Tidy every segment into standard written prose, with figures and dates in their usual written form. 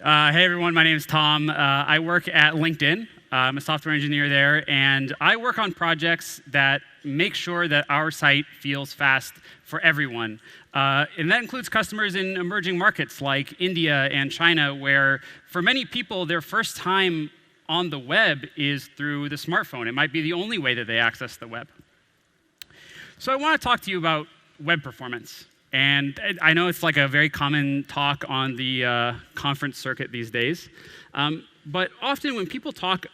Hey everyone, my name is Tom. I work at LinkedIn. I'm a software engineer there, and I work on projects that make sure that our site feels fast for everyone. And that includes customers in emerging markets like India and China, where for many people, their first time on the web is through the smartphone. It might be the only way that they access the web. So I want to talk to you about web performance. And I know it's like a very common talk on the conference circuit these days. But often people talk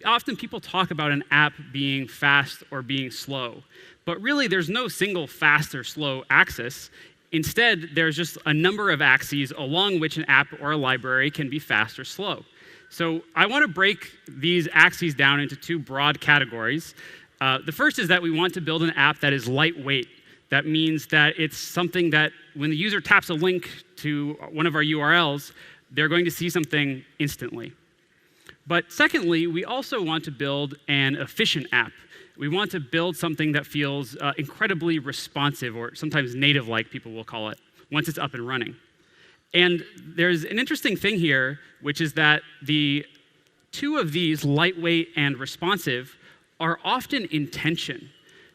about an app being fast or being slow. But really, there's no single fast or slow axis. Instead, there's just a number of axes along which an app or a library can be fast or slow. So I want to break these axes down into two broad categories. The first is that we want to build an app that is lightweight. That means that it's something that when the user taps a link to one of our URLs, they're going to see something instantly. But secondly, we also want to build an efficient app. We want to build something that feels incredibly responsive, or sometimes native-like, people will call it, once it's up and running. And there's an interesting thing here, which is that the two of these, lightweight and responsive, are often in tension.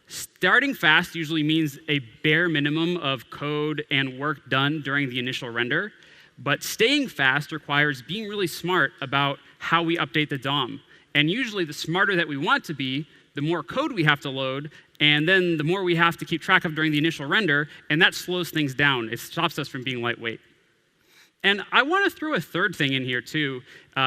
Starting fast usually means a bare minimum of code and work done during the initial render, but staying fast requires being really smart about how we update the DOM. And usually the smarter that we want to be, the more code we have to load, and then the more we have to keep track of during the initial render, and that slows things down. It stops us from being lightweight. And I want to throw a third thing in here too,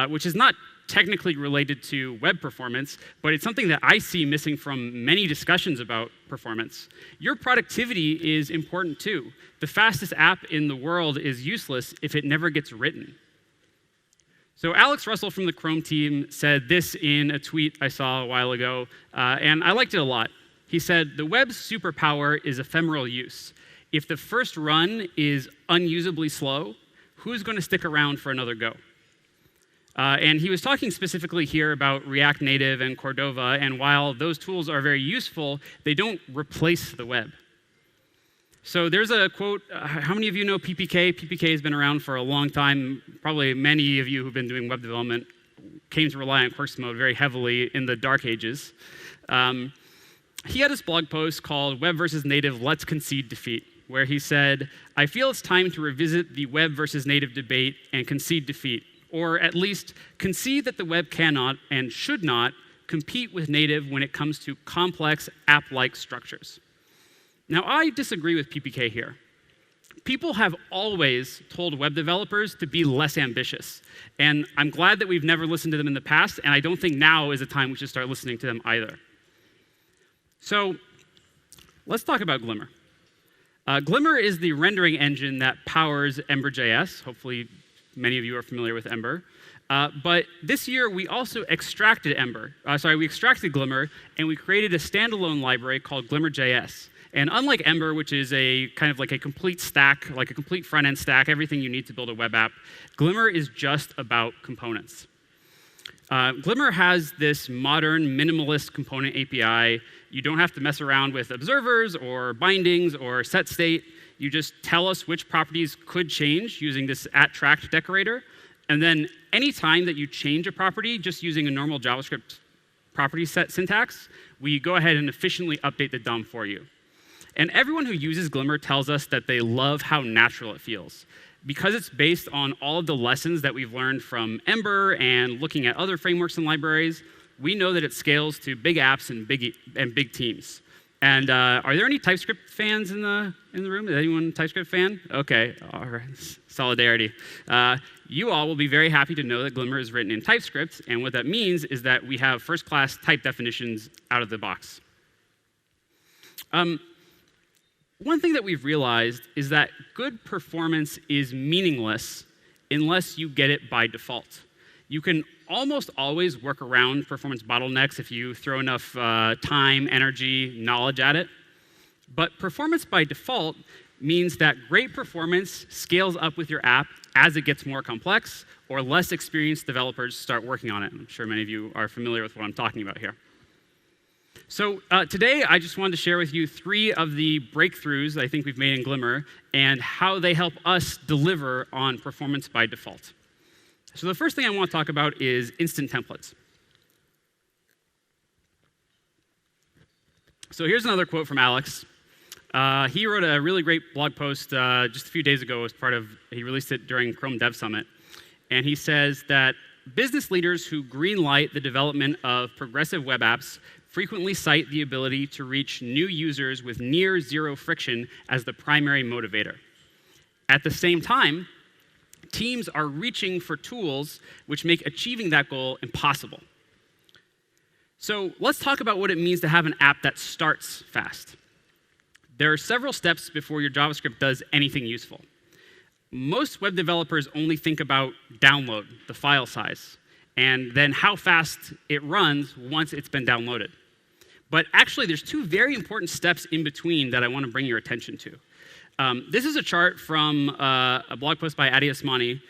which is not technically related to web performance, but it's something that I see missing from many discussions about performance. Your productivity is important too. The fastest app in the world is useless if it never gets written. So Alex Russell from the Chrome team said this in a tweet I saw a while ago, and I liked it a lot. He said, "The web's superpower is ephemeral use. If the first run is unusably slow, who's going to stick around for another go?" And he was talking specifically here about React Native and Cordova, and while those tools are very useful, they don't replace the web. So there's a quote, how many of you know PPK? PPK has been around for a long time. Probably many of you who've been doing web development came to rely on Quirks mode very heavily in the dark ages. He had this blog post called Web versus Native, Let's Concede Defeat, where he said, "I feel it's time to revisit the web versus native debate and concede defeat, or at least concede that the web cannot and should not compete with native when it comes to complex app-like structures." Now, I disagree with PPK here. People have always told web developers to be less ambitious, and I'm glad that we've never listened to them in the past, and I don't think now is a time we should start listening to them either. So let's talk about Glimmer. Glimmer is the rendering engine that powers Ember.js. Hopefully, many of you are familiar with Ember. But this year, we also extracted we extracted Glimmer, and we created a standalone library called Glimmer.js. And unlike Ember, which is a kind of like a complete stack, like a complete front-end stack, everything you need to build a web app, Glimmer is just about components. Glimmer has this modern, minimalist component API. You don't have to mess around with observers or bindings or set state. You just tell us which properties could change using this @tracked decorator. And then any time that you change a property just using a normal JavaScript property set syntax, we go ahead and efficiently update the DOM for you. And everyone who uses Glimmer tells us that they love how natural it feels. Because it's based on all of the lessons that we've learned from Ember and looking at other frameworks and libraries, we know that it scales to big apps and big teams. And are there any TypeScript fans in the room? Is anyone a TypeScript fan? Okay, all right, solidarity. You all will be very happy to know that Glimmer is written in TypeScript, and what that means is that we have first-class type definitions out of the box. One thing that we've realized is that good performance is meaningless unless you get it by default. You can almost always work around performance bottlenecks if you throw enough time, energy, knowledge at it. But performance by default means that great performance scales up with your app as it gets more complex or less experienced developers start working on it. I'm sure many of you are familiar with what I'm talking about here. So today, I just wanted to share with you 3 of the breakthroughs I think we've made in Glimmer and how they help us deliver on performance by default. So the first thing I want to talk about is instant templates. So here's another quote from Alex. He wrote a really great blog post just a few days ago he released it during Chrome Dev Summit. And he says that business leaders who greenlight the development of progressive web apps frequently cite the ability to reach new users with near zero friction as the primary motivator. At the same time, teams are reaching for tools which make achieving that goal impossible. So let's talk about what it means to have an app that starts fast. There are several steps before your JavaScript does anything useful. Most web developers only think about download, the file size, and then how fast it runs once it's been downloaded. But actually, there's two very important steps in between that I want to bring your attention to. This is a chart from a blog post by Adi Osmani,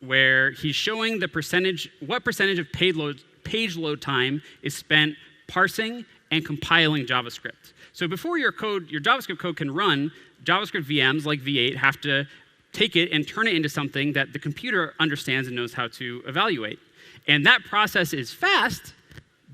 where he's showing what percentage of page load time is spent parsing and compiling JavaScript. So before your JavaScript code can run, JavaScript VMs like V8 have to take it and turn it into something that the computer understands and knows how to evaluate. And that process is fast,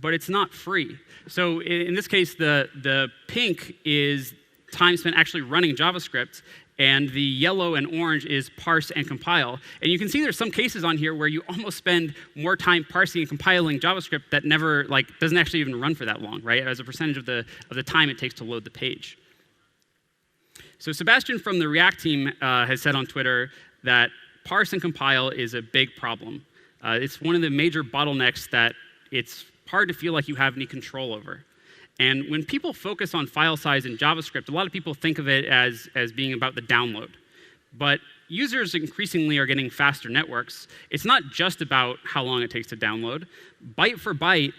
but it's not free. So in this case, the pink is time spent actually running JavaScript, and the yellow and orange is parse and compile. And you can see there's some cases on here where you almost spend more time parsing and compiling JavaScript that never, doesn't actually even run for that long, right? As a percentage of the time it takes to load the page. So Sebastian from the React team has said on Twitter that parse and compile is a big problem. It's one of the major bottlenecks that it's hard to feel like you have any control over. And when people focus on file size in JavaScript, a lot of people think of it as being about the download. But users increasingly are getting faster networks. It's not just about how long it takes to download. Byte for byte,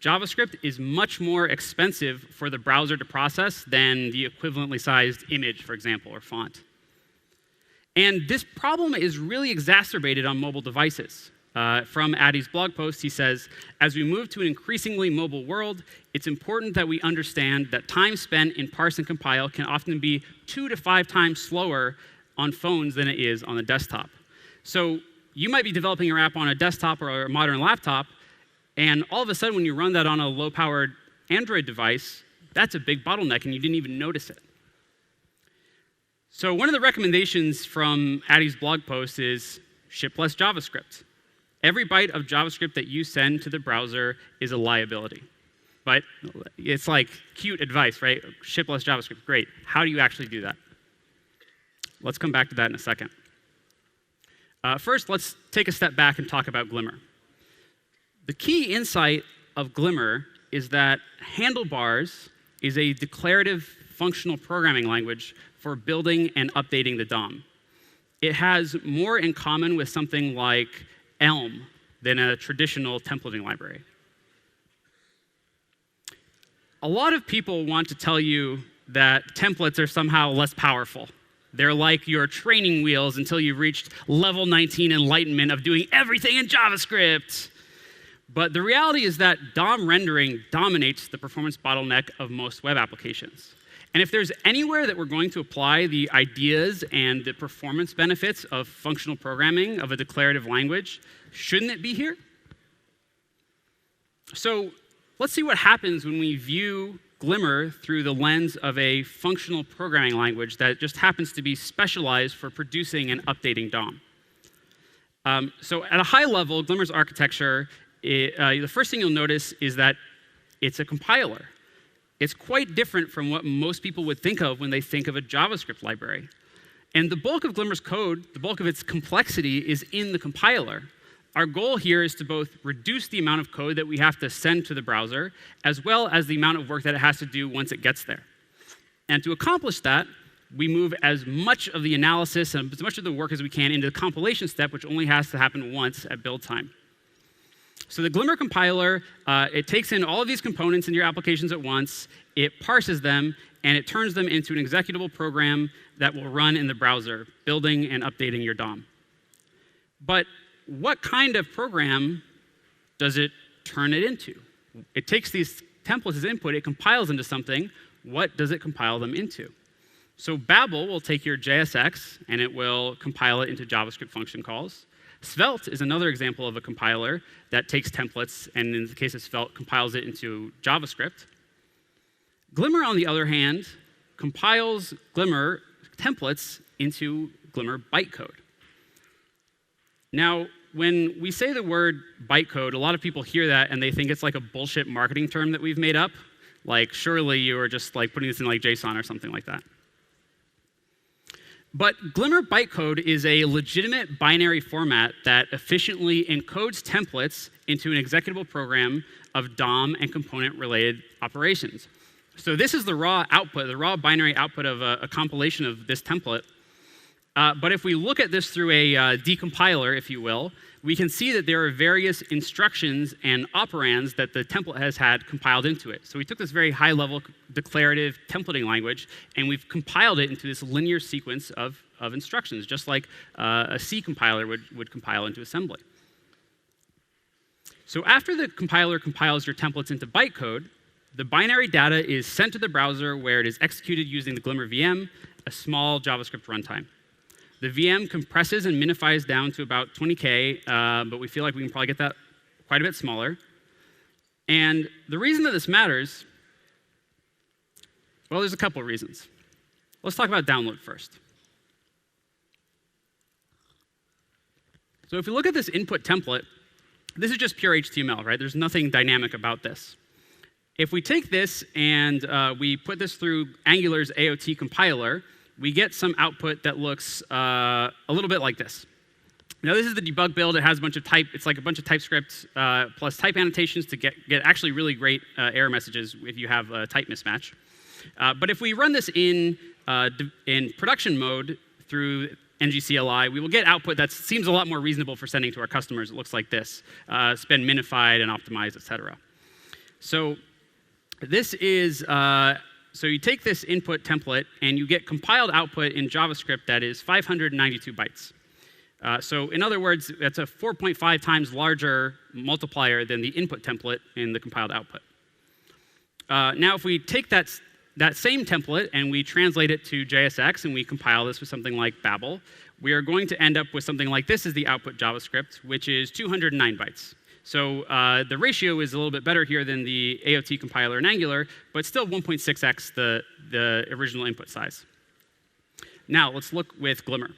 JavaScript is much more expensive for the browser to process than the equivalently sized image, for example, or font. And this problem is really exacerbated on mobile devices. From Adi's blog post, he says, as we move to an increasingly mobile world, it's important that we understand that time spent in parse and compile can often be 2 to 5 times slower on phones than it is on the desktop. So you might be developing your app on a desktop or a modern laptop, and all of a sudden when you run that on a low-powered Android device, that's a big bottleneck and you didn't even notice it. So one of the recommendations from Adi's blog post is ship less JavaScript. Every byte of JavaScript that you send to the browser is a liability. But it's like cute advice, right? Ship less JavaScript, great. How do you actually do that? Let's come back to that in a second. First, let's take a step back and talk about Glimmer. The key insight of Glimmer is that handlebars is a declarative functional programming language for building and updating the DOM. It has more in common with something like Elm than a traditional templating library. A lot of people want to tell you that templates are somehow less powerful. They're like your training wheels until you've reached level 19 enlightenment of doing everything in JavaScript. But the reality is that DOM rendering dominates the performance bottleneck of most web applications. And if there's anywhere that we're going to apply the ideas and the performance benefits of functional programming of a declarative language, shouldn't it be here? So let's see what happens when we view Glimmer through the lens of a functional programming language that just happens to be specialized for producing and updating DOM. So at a high level, Glimmer's architecture, the first thing you'll notice is that it's a compiler. It's quite different from what most people would think of when they think of a JavaScript library. And the bulk of Glimmer's code, the bulk of its complexity, is in the compiler. Our goal here is to both reduce the amount of code that we have to send to the browser, as well as the amount of work that it has to do once it gets there. And to accomplish that, we move as much of the analysis and as much of the work as we can into the compilation step, which only has to happen once at build time. So the Glimmer compiler, it takes in all of these components in your applications at once, it parses them, and it turns them into an executable program that will run in the browser, building and updating your DOM. But what kind of program does it turn it into? It takes these templates as input, it compiles into something. What does it compile them into? So Babel will take your JSX, and it will compile it into JavaScript function calls. Svelte is another example of a compiler that takes templates, and in the case of Svelte, compiles it into JavaScript. Glimmer, on the other hand, compiles Glimmer templates into Glimmer Bytecode. Now, when we say the word bytecode, a lot of people hear that and they think it's like a bullshit marketing term that we've made up. Like, surely you are just like putting this in like JSON or something like that. But Glimmer Bytecode is a legitimate binary format that efficiently encodes templates into an executable program of DOM and component-related operations. So this is the raw output, the raw binary output of a compilation of this template. But if we look at this through a decompiler, if you will, we can see that there are various instructions and operands that the template has had compiled into it. So we took this very high-level declarative templating language, and we've compiled it into this linear sequence of instructions, just like a C compiler would compile into assembly. So after the compiler compiles your templates into bytecode, the binary data is sent to the browser where it is executed using the Glimmer VM, a small JavaScript runtime. The VM compresses and minifies down to about 20K, but we feel like we can probably get that quite a bit smaller. And the reason that this matters, well, there's a couple of reasons. Let's talk about download first. So if we look at this input template, this is just pure HTML, right? There's nothing dynamic about this. If we take this and we put this through Angular's AOT compiler, we get some output that looks a little bit like this. Now, this is the debug build. It has a bunch of it's like a bunch of TypeScript plus type annotations to get actually really great error messages if you have a type mismatch. But if we run this in production mode through ngCli, we will get output that seems a lot more reasonable for sending to our customers. It looks like this. It's been minified and optimized, et cetera. So this is so you take this input template and you get compiled output in JavaScript that is 592 bytes. So in other words, that's a 4.5 times larger multiplier than the input template in the compiled output. Now, if we take that same template and we translate it to JSX and we compile this with something like Babel, we are going to end up with something like this as the output JavaScript, which is 209 bytes. So the ratio is a little bit better here than the AOT compiler in Angular, but still 1.6x the original input size. Now let's look with Glimmer.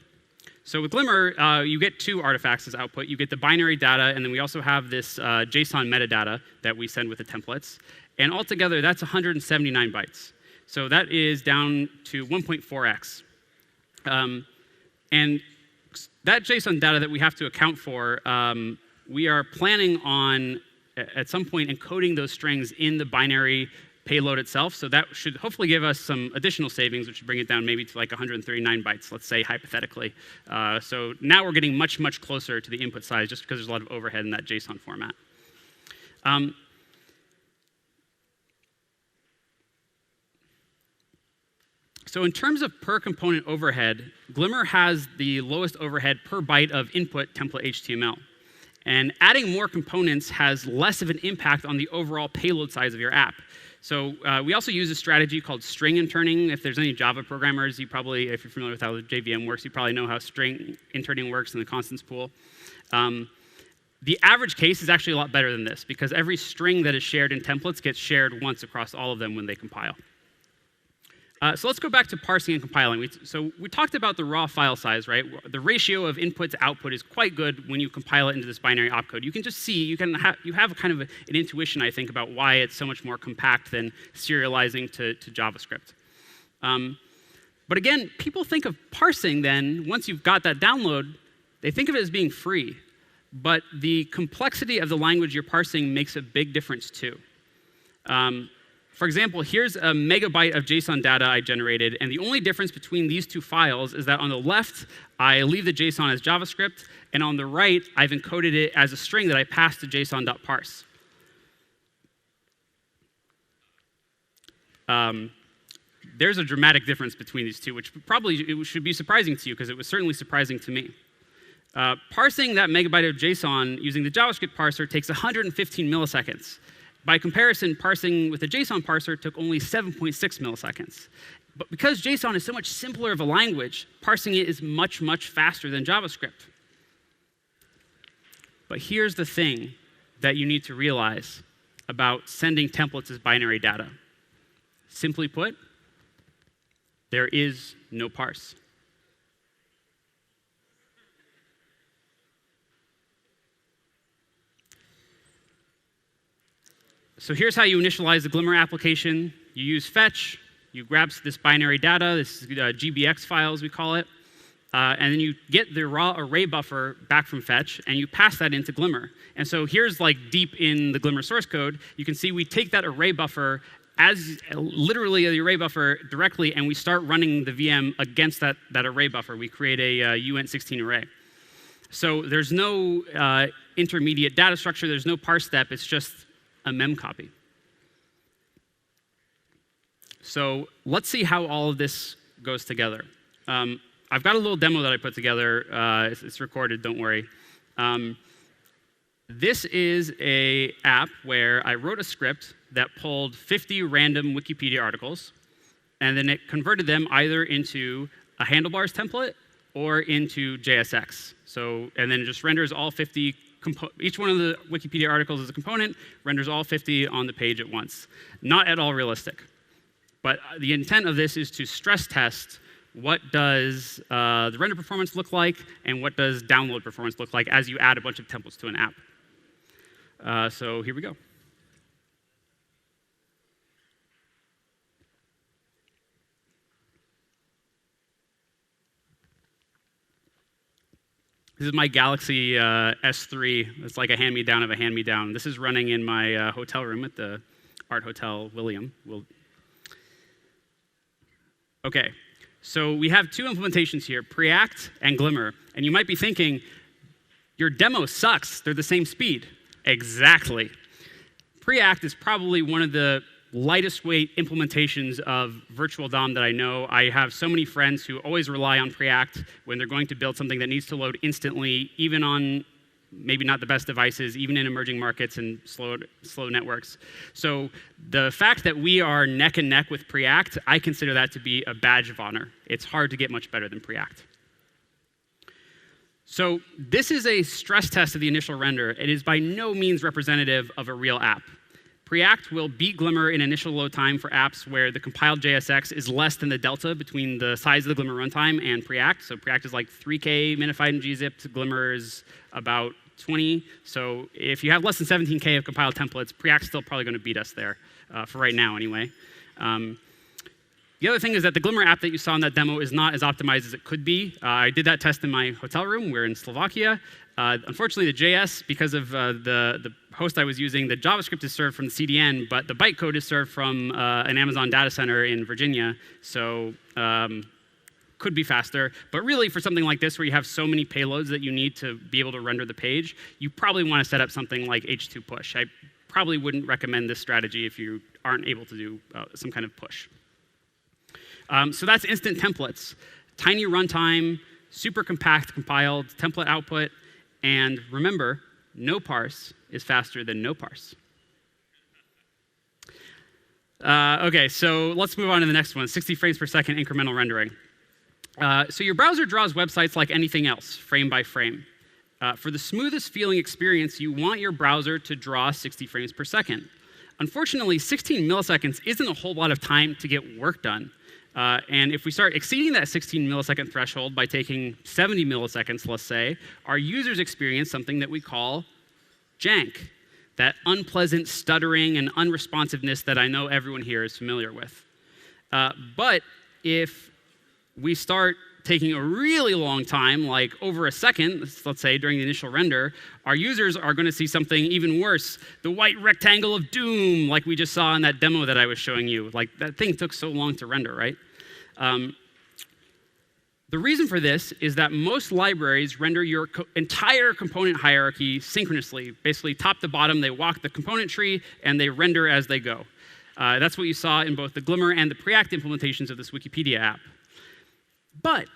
So with Glimmer, you get two artifacts as output. You get the binary data, and then we also have this JSON metadata that we send with the templates. And altogether, that's 179 bytes. So that is down to 1.4x. And that JSON data that we have to account for, we are planning on, at some point, encoding those strings in the binary payload itself. So that should hopefully give us some additional savings, which would bring it down maybe to like 139 bytes, let's say, hypothetically. So now we're getting much, much closer to the input size just because there's a lot of overhead in that JSON format. So in terms of per component overhead, Glimmer has the lowest overhead per byte of input template HTML. And adding more components has less of an impact on the overall payload size of your app. So we also use a strategy called string interning. If there's any Java programmers, you probably, if you're familiar with how the JVM works, you probably know how string interning works in the constants pool. The average case is actually a lot better than this because every string that is shared in templates gets shared once across all of them when they compile. So let's go back to parsing and compiling. So we talked about the raw file size, right? The ratio of input to output is quite good when you compile it into this binary opcode. You can just see, you have kind of an intuition, I think, about why it's so much more compact than serializing to JavaScript. But again, people think of parsing then, once you've got that download, they think of it as being free. But the complexity of the language you're parsing makes a big difference too. For example, here's a megabyte of JSON data I generated, and the only difference between these two files is that on the left, I leave the JSON as JavaScript, and on the right, I've encoded it as a string that I pass to json.parse. There's a dramatic difference between these two, which probably it should be surprising to you, because it was certainly surprising to me. Parsing that megabyte of JSON using the JavaScript parser takes 115 milliseconds. By comparison, parsing with a JSON parser took only 7.6 milliseconds. But because JSON is so much simpler of a language, parsing it is much, much faster than JavaScript. But here's the thing that you need to realize about sending templates as binary data. Simply put, there is no parse. So here's how you initialize the Glimmer application. You use fetch. You grab this binary data, this GBX file as we call it, and then you get the raw array buffer back from fetch, and you pass that into Glimmer. And so here's like deep in the Glimmer source code. You can see we take that array buffer as literally the array buffer directly, and we start running the VM against that array buffer. We create a uint16 array. So there's no intermediate data structure. There's no parse step. It's just a mem copy. So let's see how all of this goes together. I've got a little demo that I put together. It's recorded, don't worry. This is an app where I wrote a script that pulled 50 random Wikipedia articles, and then it converted them either into a handlebars template or into JSX. So, and then it just renders all 50, each one of the Wikipedia articles is a component, renders all 50 on the page at once. Not at all realistic. But the intent of this is to stress test what does the render performance look like and what does download performance look like as you add a bunch of templates to an app. So here we go. This is my Galaxy S3. It's like a hand-me-down of a hand-me-down. This is running in my hotel room at the Art Hotel William. OK, so we have two implementations here, Preact and Glimmer. And you might be thinking, your demo sucks. They're the same speed. Exactly. Preact is probably one of the lightest weight implementations of virtual DOM that I know. I have so many friends who always rely on Preact when they're going to build something that needs to load instantly, even on maybe not the best devices, even in emerging markets and slow networks. So the fact that we are neck and neck with Preact, I consider that to be a badge of honor. It's hard to get much better than Preact. So this is a stress test of the initial render. It is by no means representative of a real app. Preact will beat Glimmer in initial load time for apps where the compiled JSX is less than the delta between the size of the Glimmer runtime and Preact. So Preact is like 3K minified in gzip. Glimmer is about 20. So if you have less than 17K of compiled templates, Preact's still probably going to beat us there, for right now anyway. The other thing is that the Glimmer app that you saw in that demo is not as optimized as it could be. I did that test in my hotel room. We're in Slovakia. Unfortunately, the JS, because of the host I was using, the JavaScript is served from the CDN, but the bytecode is served from an Amazon data center in Virginia. So could be faster. But really, for something like this, where you have so many payloads that you need to be able to render the page, you probably want to set up something like H2 push. I probably wouldn't recommend this strategy if you aren't able to do some kind of push. So that's instant templates. Tiny runtime, super compact compiled template output. And remember, no parse is faster than no parse. OK, so let's move on to the next one, 60 frames per second incremental rendering. So your browser draws websites like anything else, frame by frame. For the smoothest feeling experience, you want your browser to draw 60 frames per second. Unfortunately, 16 milliseconds isn't a whole lot of time to get work done. And if we start exceeding that 16 millisecond threshold by taking 70 milliseconds, let's say, our users experience something that we call jank, that unpleasant stuttering and unresponsiveness that I know everyone here is familiar with. But if we start taking a really long time, like over a second, let's say during the initial render, our users are going to see something even worse, the white rectangle of doom, like we just saw in that demo that I was showing you. Like, that thing took so long to render, right? The reason for this is that most libraries render your entire component hierarchy synchronously. Basically, top to bottom, they walk the component tree, and they render as they go. That's what you saw in both the Glimmer and the Preact implementations of this Wikipedia app. But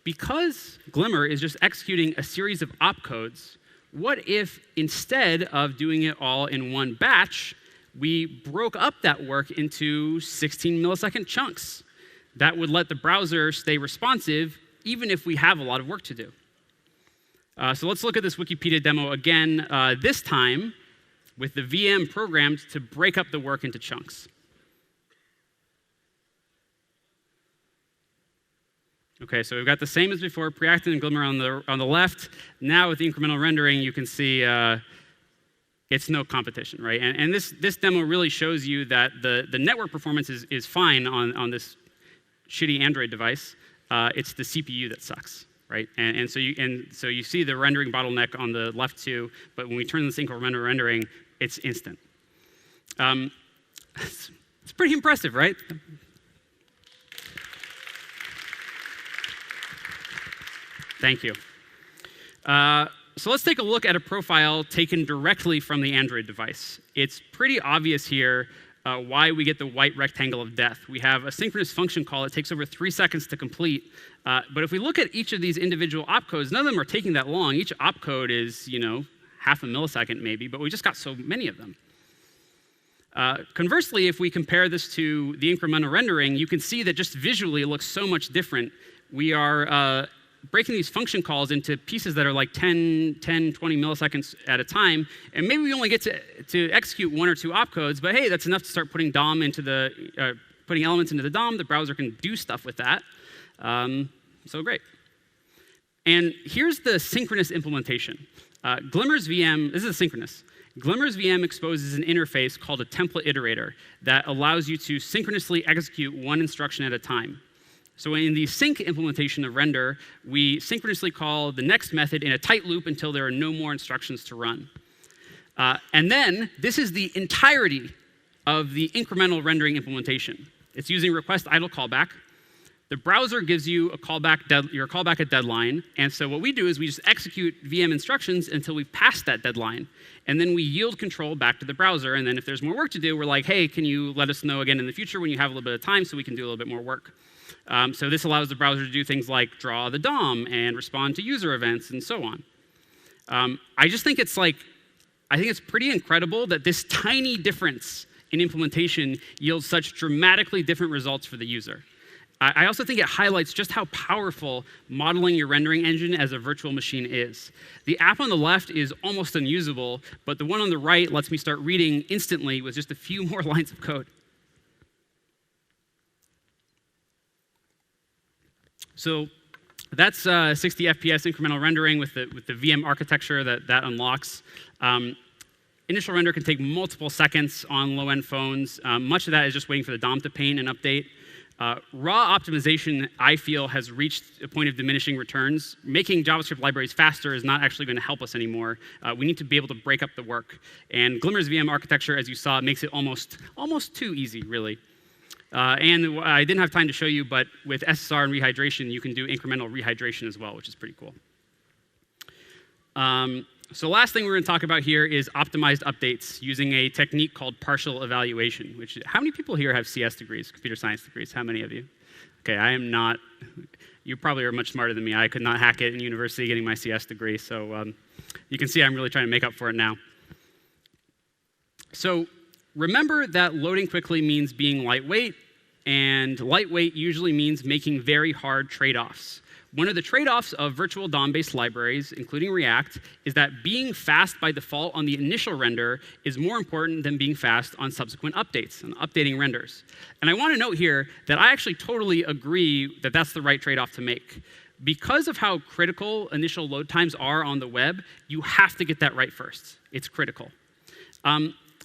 because Glimmer is just executing a series of opcodes, what if instead of doing it all in one batch, we broke up that work into 16 millisecond chunks? that would let the browser stay responsive even if we have a lot of work to do. So let's look at this Wikipedia demo again, this time with the VM programmed to break up the work into chunks. Okay, so we've got the same as before, Preactive and Glimmer on the left. Now with the incremental rendering, you can see it's no competition, right? And this demo really shows you that the network performance is fine on this shitty Android device. It's the CPU that sucks, right? And so you see the rendering bottleneck on the left too, but when we turn this incremental rendering, it's instant. It's pretty impressive, right? Thank you. So let's take a look at a profile taken directly from the Android device. It's pretty obvious here why we get the white rectangle of death. We have a synchronous function call. It takes over 3 seconds to complete. But if we look at each of these individual opcodes, none of them are taking that long. Each opcode is, half a millisecond maybe, but we just got so many of them. Conversely, if we compare this to the incremental rendering, you can see that just visually it looks so much different. We are breaking these function calls into pieces that are like 10, 20 milliseconds at a time, and maybe we only get to execute 1 or 2 opcodes, but hey, that's enough to start putting DOM into putting elements into the DOM. The browser can do stuff with that. So great. And here's the synchronous implementation. Glimmer's VM, this is asynchronous. Glimmer's VM exposes an interface called a template iterator that allows you to synchronously execute 1 instruction at a time. So in the sync implementation of render, we synchronously call the next method in a tight loop until there are no more instructions to run. And then this is the entirety of the incremental rendering implementation. It's using request idle callback. The browser gives you your callback at deadline. And so what we do is we just execute VM instructions until we've passed that deadline. And then we yield control back to the browser. And then if there's more work to do, we're like, hey, can you let us know again in the future when you have a little bit of time so we can do a little bit more work? So this allows the browser to do things like draw the DOM and respond to user events and so on. I just think it's pretty incredible that this tiny difference in implementation yields such dramatically different results for the user. I also think it highlights just how powerful modeling your rendering engine as a virtual machine is. The app on the left is almost unusable, but the one on the right lets me start reading instantly with just a few more lines of code. So that's 60 FPS incremental rendering with the VM architecture that unlocks. Initial render can take multiple seconds on low-end phones. Much of that is just waiting for the DOM to paint and update. Raw optimization, I feel, has reached a point of diminishing returns. Making JavaScript libraries faster is not actually going to help us anymore. We need to be able to break up the work. And Glimmer's VM architecture, as you saw, makes it almost too easy, really. And I didn't have time to show you, but with SSR and rehydration, you can do incremental rehydration as well, which is pretty cool. So last thing we're going to talk about here is optimized updates using a technique called partial evaluation. How many people here have CS degrees, computer science degrees? How many of you? Okay, I am not. You probably are much smarter than me. I could not hack it in university getting my CS degree, so you can see I'm really trying to make up for it now. So remember that loading quickly means being lightweight, and lightweight usually means making very hard trade-offs. One of the trade-offs of virtual DOM-based libraries, including React, is that being fast by default on the initial render is more important than being fast on subsequent updates and updating renders. And I want to note here that I actually totally agree that that's the right trade-off to make. Because of how critical initial load times are on the web, you have to get that right first. It's critical.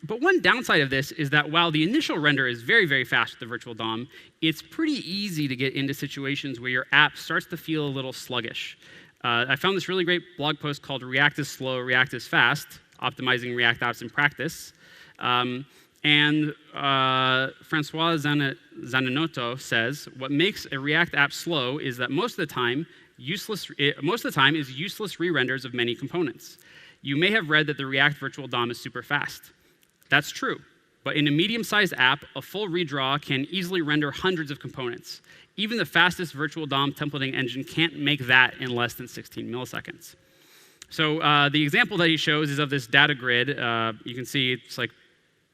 But one downside of this is that while the initial render is very, very fast with the virtual DOM, it's pretty easy to get into situations where your app starts to feel a little sluggish. I found this really great blog post called React is Slow, React is Fast, Optimizing React Apps in Practice. And Francois Zanonotto says, what makes a React app slow is that most of the time is useless re-renders of many components. You may have read that the React virtual DOM is super fast. That's true, but in a medium-sized app, a full redraw can easily render hundreds of components. Even the fastest virtual DOM templating engine can't make that in less than 16 milliseconds. So the example that he shows is of this data grid. You can see it's like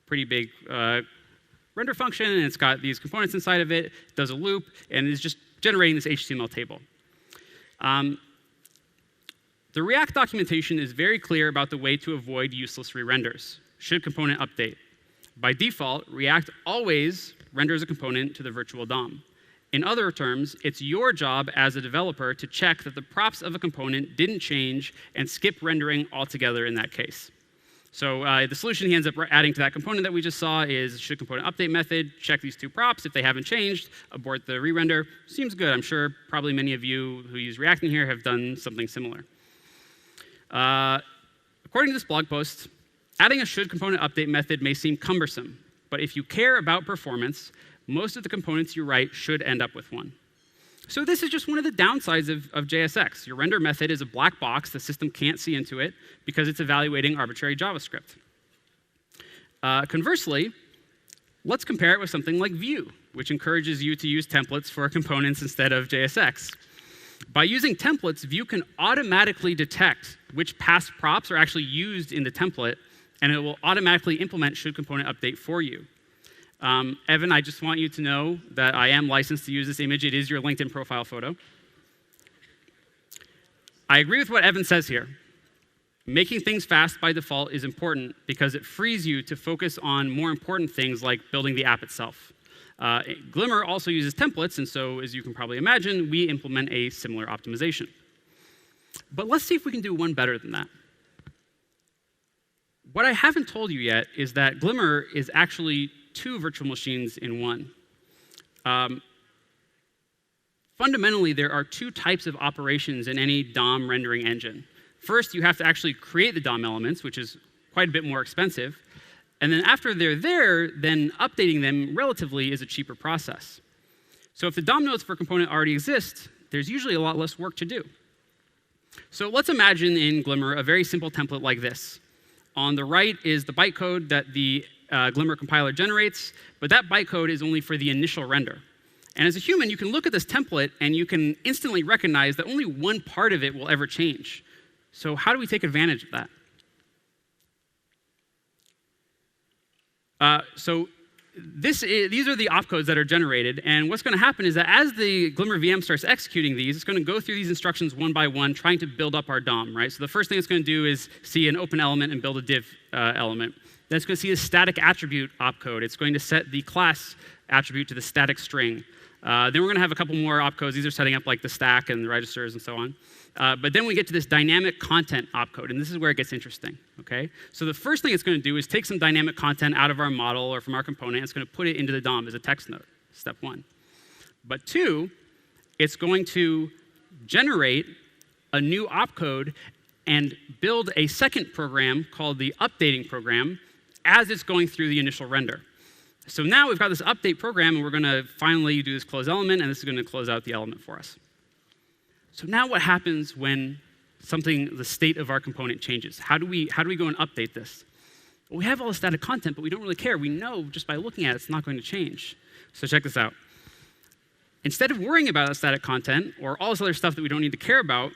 pretty big render function, and it's got these components inside of it, does a loop, and is just generating this HTML table. The React documentation is very clear about the way to avoid useless re-renders. Should component update. By default, React always renders a component to the virtual DOM. In other terms, it's your job as a developer to check that the props of a component didn't change and skip rendering altogether in that case. So the solution he ends up adding to that component that we just saw is should component update method, check these two props. If they haven't changed, abort the re-render. Seems good. I'm sure probably many of you who use React in here have done something similar. According to this blog post, adding a should component update method may seem cumbersome, but if you care about performance, most of the components you write should end up with one. So this is just one of the downsides of JSX. Your render method is a black box. The system can't see into it because it's evaluating arbitrary JavaScript. Conversely, let's compare it with something like Vue, which encourages you to use templates for components instead of JSX. By using templates, Vue can automatically detect which past props are actually used in the template, and it will automatically implement should component update for you. Evan, I just want you to know that I am licensed to use this image. It is your LinkedIn profile photo. I agree with what Evan says here. Making things fast by default is important because it frees you to focus on more important things like building the app itself. Glimmer also uses templates, and so, as you can probably imagine, we implement a similar optimization. But let's see if we can do one better than that. What I haven't told you yet is that Glimmer is actually two virtual machines in one. Fundamentally, there are two types of operations in any DOM rendering engine. First, you have to actually create the DOM elements, which is quite a bit more expensive. And then after they're there, then updating them relatively is a cheaper process. So if the DOM nodes for a component already exist, there's usually a lot less work to do. So let's imagine in Glimmer a very simple template like this. On the right is the bytecode that the Glimmer compiler generates, but that bytecode is only for the initial render. And as a human, you can look at this template and you can instantly recognize that only one part of it will ever change. So how do we take advantage of that? These are the opcodes that are generated, and what's going to happen is that as the Glimmer VM starts executing these, it's going to go through these instructions one by one, trying to build up our DOM, right? So the first thing it's going to do is see an open element and build a div element. Then it's going to see a static attribute opcode. It's going to set the class attribute to the static string. Then we're going to have a couple more opcodes. These are setting up like the stack and the registers and so on. But then we get to this dynamic content opcode, and this is where it gets interesting, okay? So the first thing it's going to do is take some dynamic content out of our model or from our component. It's going to put it into the DOM as a text node, step one. But two, it's going to generate a new opcode and build a second program called the updating program as it's going through the initial render. So now we've got this update program, and we're going to finally do this close element, and this is going to close out the element for us. So now what happens when the state of our component changes? How do we go and update this? Well, we have all the static content, but we don't really care. We know just by looking at it, it's not going to change. So check this out. Instead of worrying about the static content or all this other stuff that we don't need to care about,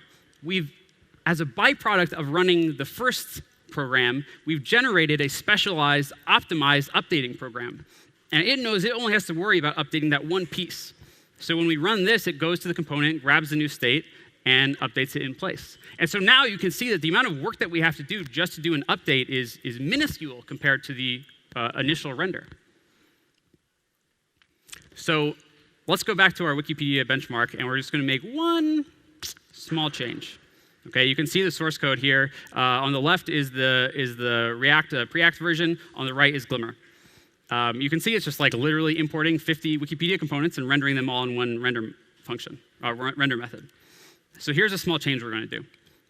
as a byproduct of running the first program, we've generated a specialized, optimized updating program. And it knows it only has to worry about updating that one piece. So when we run this, it goes to the component, grabs the new state, and updates it in place. And so now you can see that the amount of work that we have to do just to do an update is minuscule compared to the initial render. So let's go back to our Wikipedia benchmark, and we're just going to make one small change. Okay, you can see the source code here. On the left is the React pre-act version. On the right is Glimmer. You can see it's just like literally importing 50 Wikipedia components and rendering them all in one render function, render method. So here's a small change we're going to do.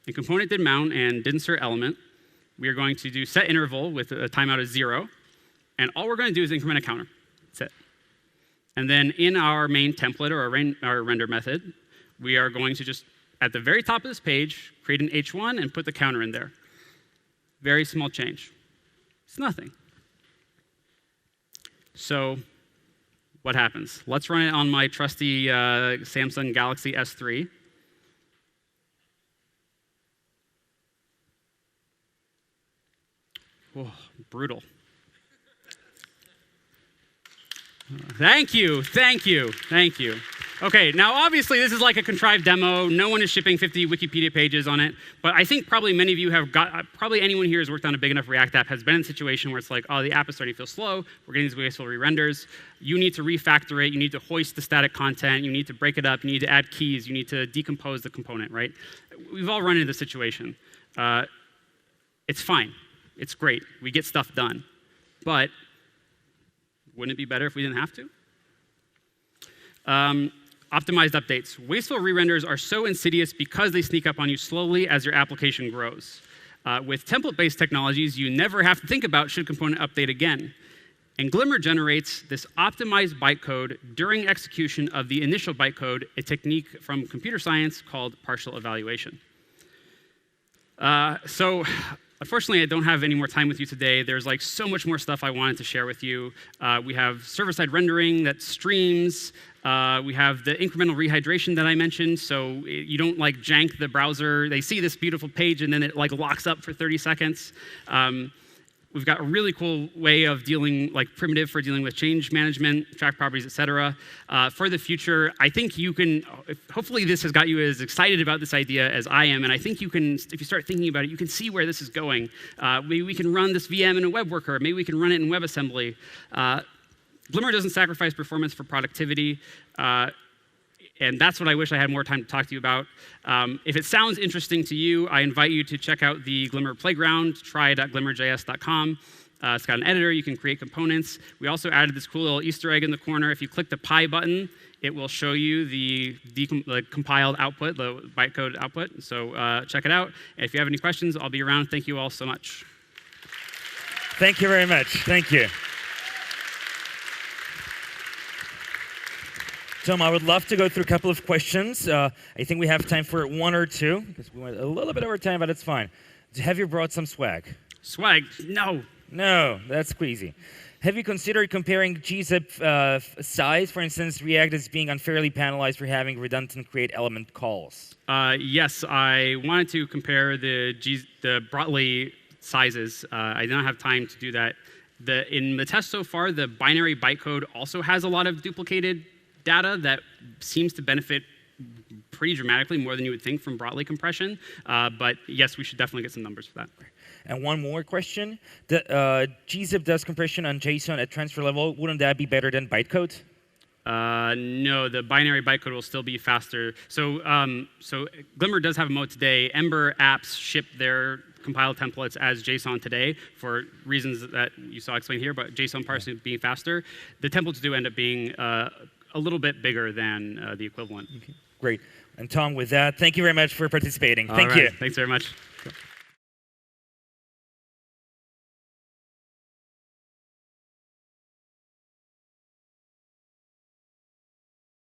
In component did mount and did insert element, we are going to do set interval with a timeout of 0, and all we're going to do is increment a counter. That's it. And then in our main template or our render method, we are going to just, at the very top of this page, create an h1 and put the counter in there. Very small change. It's nothing. So what happens? Let's run it on my trusty Samsung Galaxy S3. Whoa, brutal. Thank you, thank you, thank you. Okay, now obviously this is like a contrived demo. No one is shipping 50 Wikipedia pages on it, but I think probably many of you have probably anyone here who's worked on a big enough React app has been in a situation where it's like, oh, the app is starting to feel slow. We're getting these wasteful re-renders. You need to refactor it. You need to hoist the static content. You need to break it up. You need to add keys. You need to decompose the component, right? We've all run into this situation. It's fine. It's great. We get stuff done. But wouldn't it be better if we didn't have to? Optimized updates. Wasteful re-renders are so insidious because they sneak up on you slowly as your application grows. With template-based technologies, you never have to think about should component update again. And Glimmer generates this optimized bytecode during execution of the initial bytecode, a technique from computer science called partial evaluation. So unfortunately, I don't have any more time with you today. There's like so much more stuff I wanted to share with you. We have server-side rendering that streams. We have the incremental rehydration that I mentioned, so you don't like jank the browser. They see this beautiful page and then it like locks up for 30 seconds. We've got a really cool way of dealing, like primitive for dealing with change management, track properties, et cetera. For the future, I think you can, hopefully this has got you as excited about this idea as I am, and I think you can, if you start thinking about it, you can see where this is going. Maybe we can run this VM in a web worker. Maybe we can run it in WebAssembly. Glimmer doesn't sacrifice performance for productivity. And that's what I wish I had more time to talk to you about. If it sounds interesting to you, I invite you to check out the Glimmer Playground, try.glimmerjs.com. It's got an editor. You can create components. We also added this cool little Easter egg in the corner. If you click the Pi button, it will show you the compiled output, the bytecode output. So check it out. And if you have any questions, I'll be around. Thank you all so much. Thank you very much. Thank you. Tom, I would love to go through a couple of questions. I think we have time for one or two, because we went a little bit over time, but it's fine. Have you brought some swag? Swag? No. No, that's crazy. Have you considered comparing gzip size? For instance, React is being unfairly penalized for having redundant create element calls. Yes, I wanted to compare the Brotli sizes. I did not have time to do that. In the test so far, the binary bytecode also has a lot of duplicated data that seems to benefit pretty dramatically, more than you would think from Brotli compression. But yes, we should definitely get some numbers for that. And one more question. Gzip does compression on JSON at transfer level. Wouldn't that be better than bytecode? No, the binary bytecode will still be faster. So Glimmer does have a mode today. Ember apps ship their compiled templates as JSON today for reasons that you saw explained here, but JSON parsing being faster. The templates do end up being a little bit bigger than the equivalent. Okay. Great. And Tom, with that, thank you very much for participating. Thank you. Thanks very much.